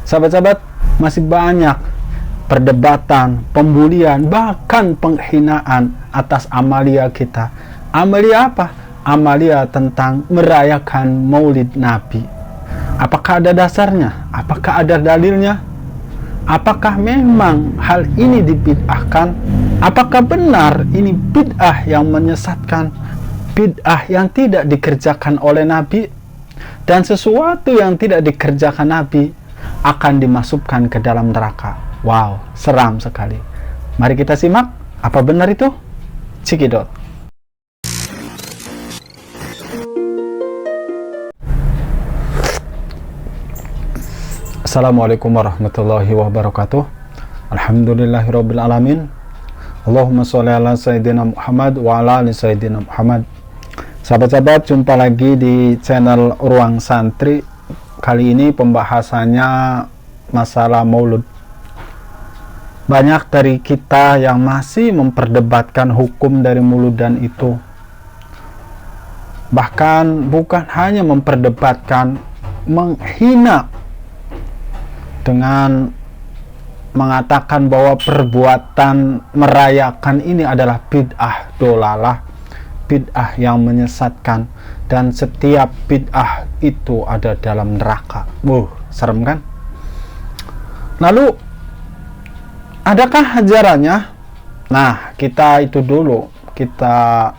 Sahabat-sahabat, masih banyak perdebatan, pembulian, bahkan penghinaan atas amalia kita. Amalia apa? Amalia tentang merayakan Maulid Nabi. Apakah ada dasarnya? Apakah ada dalilnya? Apakah memang hal ini dibid'ahkan? Apakah benar ini bid'ah yang menyesatkan? Bid'ah yang tidak dikerjakan oleh Nabi? Dan sesuatu yang tidak dikerjakan Nabi akan dimasukkan ke dalam neraka. Wow, seram sekali. Mari kita simak, apa benar itu? Cikidot. Assalamualaikum warahmatullahi wabarakatuh. Alhamdulillahirabbil alamin. Allahumma sholli ala sayyidina Muhammad wa ala ali sayyidina Muhammad. Sahabat-sahabat, jumpa lagi di channel Ruang Santri. Kali ini pembahasannya masalah maulud. Banyak dari kita yang masih memperdebatkan hukum dari mauludan itu. Bahkan bukan hanya memperdebatkan, menghina dengan mengatakan bahwa perbuatan merayakan ini adalah bid'ah dolalah, bid'ah yang menyesatkan, dan setiap bid'ah itu ada dalam neraka. Serem kan? Lalu adakah ajarannya? Nah, kita itu dulu, kita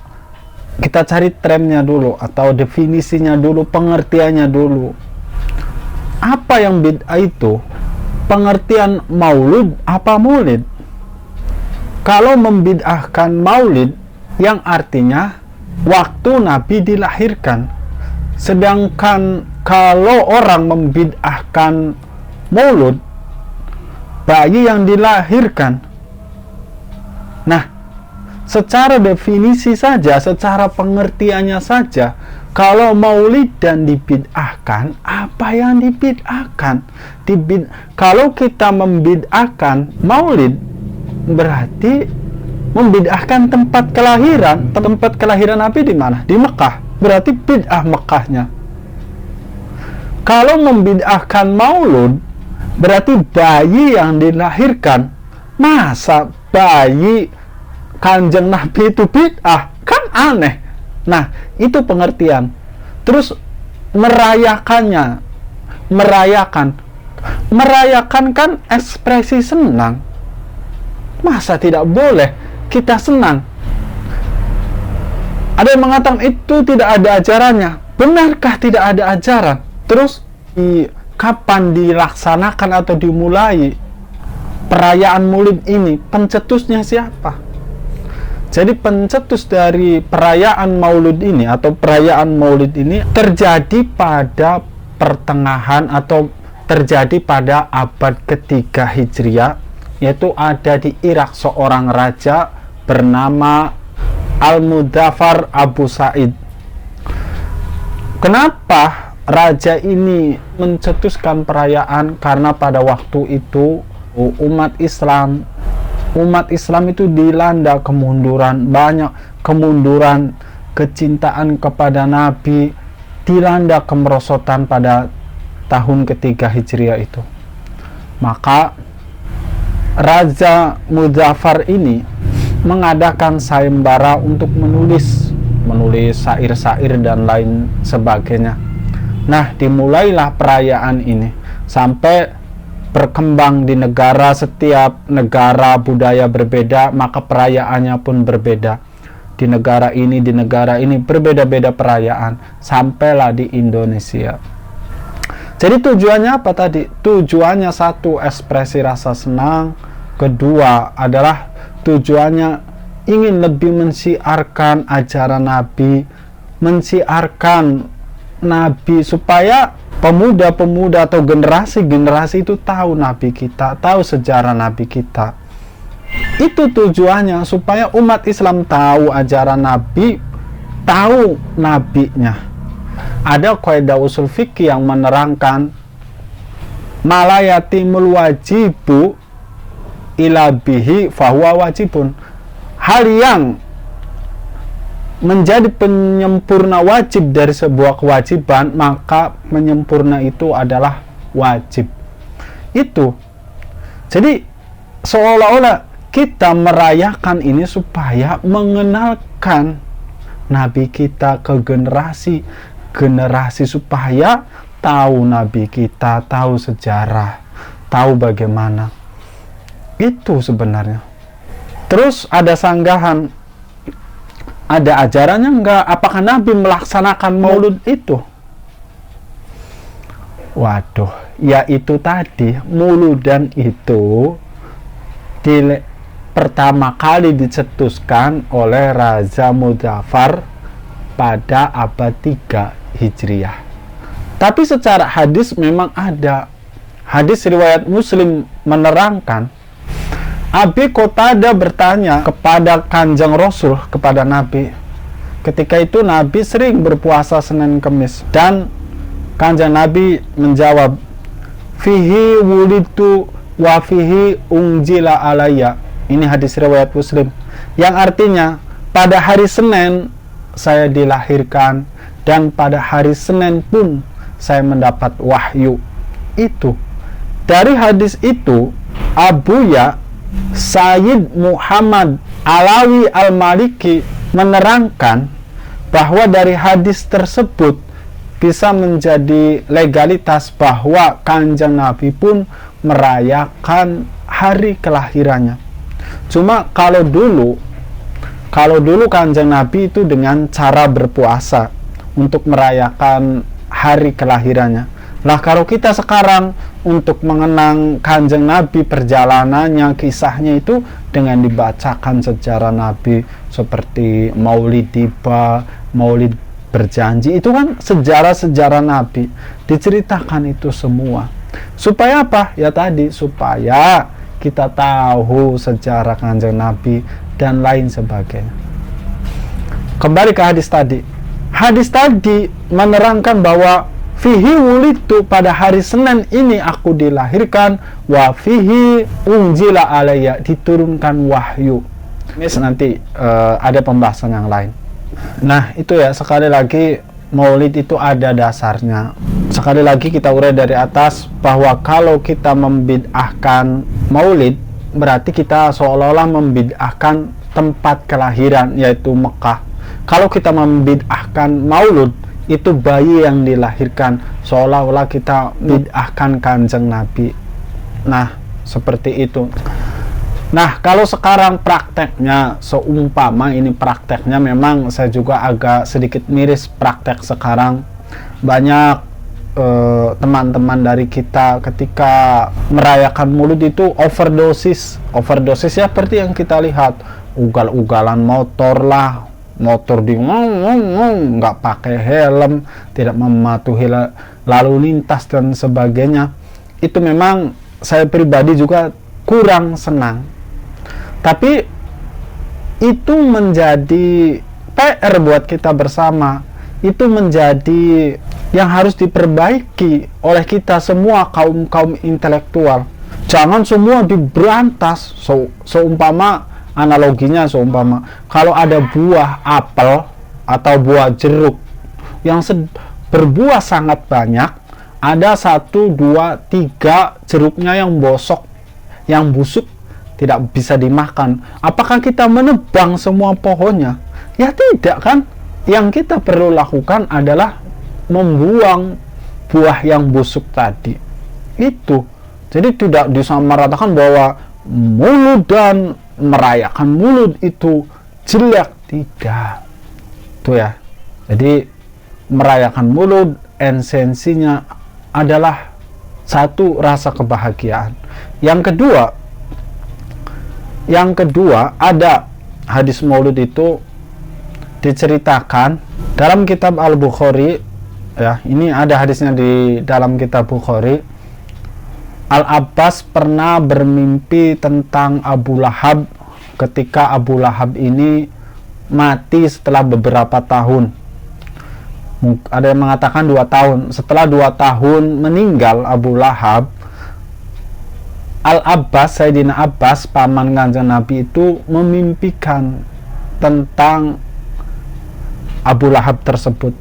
cari trennya dulu, atau definisinya dulu, pengertiannya dulu. Apa yang bid'ah itu? Pengertian maulud apa maulid? Kalau membid'ahkan maulid, yang artinya waktu Nabi dilahirkan. Sedangkan kalau orang membid'ahkan maulud, bayi yang dilahirkan. Nah, secara definisi saja, secara pengertiannya saja, kalau maulid dan dibid'ahkan, apa yang dibid'ahkan? Kalau kita membid'ahkan maulid, berarti membid'ahkan tempat kelahiran. Tempat kelahiran Nabi di mana? Di Mekah. Berarti bid'ah Mekahnya. Kalau membid'ahkan maulud, berarti bayi yang dilahirkan. Masa bayi Kanjeng Nabi itu bid'ah? Kan aneh. Nah, itu pengertian. Terus merayakannya, merayakan kan ekspresi senang. Masa tidak boleh kita senang? Ada yang mengatakan itu tidak ada ajarannya. Benarkah tidak ada ajaran? Terus kapan dilaksanakan atau dimulai perayaan Maulid ini? Pencetusnya siapa? Jadi pencetus dari perayaan Maulid ini atau perayaan Maulid ini terjadi pada pertengahan atau terjadi pada abad ketiga Hijriah, yaitu ada di Irak seorang raja bernama Al-Muzaffar Abu Sa'id. Kenapa raja ini mencetuskan perayaan? Karena pada waktu itu umat Islam itu dilanda kemunduran, banyak kemunduran, kecintaan kepada Nabi, dilanda kemerosotan pada tahun ketiga Hijriah itu. Maka Raja Muzaffar ini mengadakan sayembara untuk menulis syair-syair dan lain sebagainya. Nah, dimulailah perayaan ini sampai berkembang di negara. Setiap negara budaya berbeda, maka perayaannya pun berbeda. Di negara ini berbeda-beda perayaan, sampailah di Indonesia. Jadi tujuannya apa tadi? Tujuannya satu, ekspresi rasa senang. Kedua adalah tujuannya ingin lebih mensiarkan ajaran Nabi, mensiarkan Nabi supaya pemuda-pemuda atau generasi-generasi itu tahu Nabi kita, tahu sejarah Nabi kita. Itu tujuannya, supaya umat Islam tahu ajaran Nabi, tahu nabinya. Ada kaidah usul fikih yang menerangkan malayatimul wajibu ila bihi fahuwa wajibun. Hal yang menjadi penyempurna wajib dari sebuah kewajiban, maka penyempurna itu adalah wajib. Itu. Jadi seolah-olah kita merayakan ini supaya mengenalkan Nabi kita ke generasi supaya tahu Nabi kita, tahu sejarah, tahu bagaimana. Itu sebenarnya. Terus ada sanggahan, ada ajarannya enggak? Apakah Nabi melaksanakan maulud itu? Waduh, ya itu tadi, mauludan itu pertama kali dicetuskan oleh Raja Muzaffar pada abad 3 Hijriah. Tapi secara hadis memang ada. Hadis riwayat Muslim menerangkan, Abi Qatadah bertanya kepada Kanjeng Rasul, kepada Nabi. Ketika itu Nabi sering berpuasa Senin Kemis, dan Kanjeng Nabi menjawab, fihi wulidu wa fihi unjila alayya. Ini hadis riwayat Muslim, yang artinya pada hari Senin saya dilahirkan dan pada hari Senin pun saya mendapat wahyu. Itu dari hadis itu Abuya Sayyid Muhammad Alawi Al-Maliki menerangkan bahwa dari hadis tersebut bisa menjadi legalitas bahwa Kanjeng Nabi pun merayakan hari kelahirannya. Cuma kalau dulu Kanjeng Nabi itu dengan cara berpuasa untuk merayakan hari kelahirannya. Lah kalau kita sekarang untuk mengenang Kanjeng Nabi, perjalanannya, kisahnya itu dengan dibacakan sejarah Nabi seperti Maulid tiba, Maulid berjanji, itu kan sejarah-sejarah Nabi, diceritakan itu semua. Supaya apa? Ya tadi, supaya kita tahu sejarah Kanjeng Nabi dan lain sebagainya. Kembali ke hadis tadi. Hadis tadi menerangkan bahwa fihi wulidu, pada hari Senin ini aku dilahirkan, wa fihi unjila alayya, diturunkan wahyu. Ini nanti ada pembahasan yang lain. Nah itu ya, sekali lagi maulid itu ada dasarnya. Sekali lagi kita urai dari atas bahwa kalau kita membid'ahkan maulid, berarti kita seolah-olah membid'ahkan tempat kelahiran, yaitu Mekah. Kalau kita membid'ahkan maulud, itu bayi yang dilahirkan, seolah-olah kita bid'ahkan Kanjeng Nabi. Nah seperti itu. Nah, kalau sekarang prakteknya, seumpama ini prakteknya, memang saya juga agak sedikit miris praktek sekarang. Banyak teman-teman dari kita ketika merayakan maulid itu overdosis ya, seperti yang kita lihat, ugal-ugalan motor lah, motor di nggak pakai helm, tidak mematuhi lalu lintas dan sebagainya. Itu memang saya pribadi juga kurang senang. Tapi itu menjadi PR buat kita bersama. Itu menjadi yang harus diperbaiki oleh kita semua, kaum intelektual. Jangan semua diberantas. Seumpama analoginya, kalau ada buah apel atau buah jeruk yang berbuah sangat banyak, ada 1, 2, 3 jeruknya yang bosok, yang busuk, tidak bisa dimakan. Apakah kita menebang semua pohonnya? Ya tidak kan? Yang kita perlu lakukan adalah membuang buah yang busuk tadi. Itu. Jadi tidak disamaratakan bahwa maulud dan merayakan maulud itu jelek, tidak. Itu ya. Jadi merayakan maulud esensinya adalah satu, rasa kebahagiaan. Yang kedua, ada hadis maulud itu diceritakan dalam kitab Al-Bukhari ya. Ini ada hadisnya di dalam kitab Bukhari. Al-Abbas pernah bermimpi tentang Abu Lahab ketika Abu Lahab ini mati setelah beberapa tahun. Ada yang mengatakan 2 tahun. Setelah 2 tahun meninggal Abu Lahab, Al-Abbas, Sayyidina Abbas, paman Kanjeng Nabi itu memimpikan tentang Abu Lahab tersebut.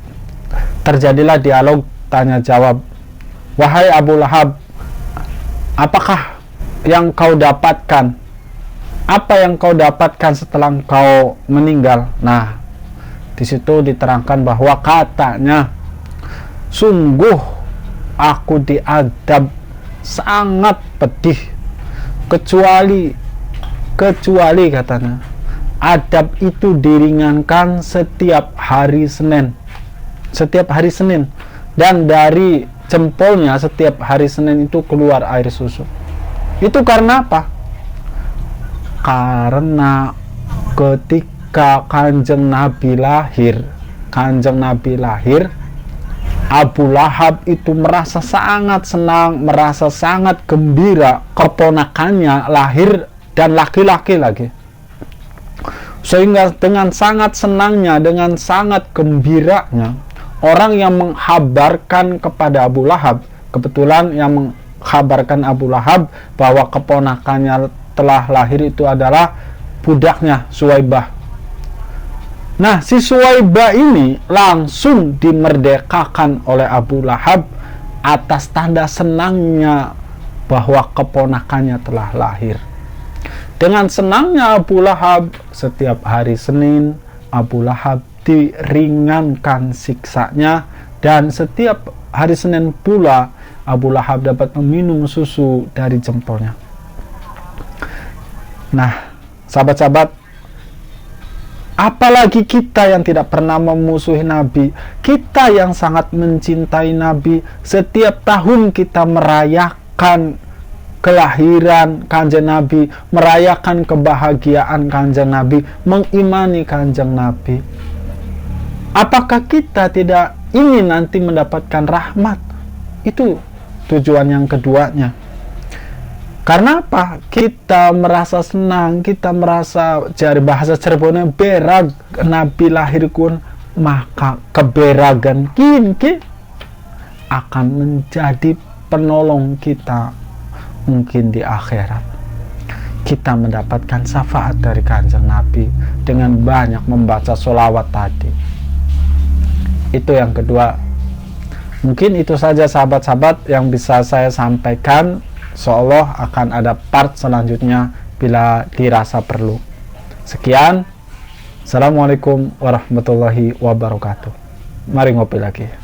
Terjadilah dialog tanya jawab. Wahai Abu Lahab, Apakah yang kau dapatkan? Apa yang kau dapatkan setelah kau meninggal? Nah, di situ diterangkan bahwa katanya, sungguh aku diadab sangat pedih, kecuali katanya, adab itu diringankan setiap hari Senin, dan dari jempolnya setiap hari Senin itu keluar air susu. Itu karena apa? Karena ketika Kanjeng Nabi lahir, Abu Lahab itu merasa sangat senang, merasa sangat gembira keponakannya lahir dan laki-laki lagi. Sehingga dengan sangat senangnya, dengan sangat gembiranya, orang yang menghabarkan kepada Abu Lahab, kebetulan yang menghabarkan Abu Lahab bahwa keponakannya telah lahir itu adalah budaknya Suwaibah. Nah, si Suwaibah ini langsung dimerdekakan oleh Abu Lahab atas tanda senangnya bahwa keponakannya telah lahir. Dengan senangnya Abu Lahab, setiap hari Senin Abu Lahab diringankan siksanya, dan setiap hari Senin pula Abu Lahab dapat meminum susu dari jempolnya. Nah, sahabat-sahabat, apalagi kita yang tidak pernah memusuhi Nabi, kita yang sangat mencintai Nabi, setiap tahun kita merayakan kelahiran Kanjeng Nabi, merayakan kebahagiaan Kanjeng Nabi, mengimani Kanjeng Nabi. Apakah kita tidak ingin nanti mendapatkan rahmat? Itu tujuan yang keduanya. Karena apa? Kita merasa senang, kita merasa, dari bahasa Cirebonnya, berag Nabi lahir kun, maka keberagan kini akan menjadi penolong kita mungkin di akhirat. Kita mendapatkan syafaat dari Kanjeng Nabi dengan banyak membaca sholawat tadi. Itu yang kedua. Mungkin itu saja sahabat-sahabat yang bisa saya sampaikan. Insyaallah akan ada part selanjutnya bila dirasa perlu. Sekian. Assalamualaikum warahmatullahi wabarakatuh. Mari ngopi lagi.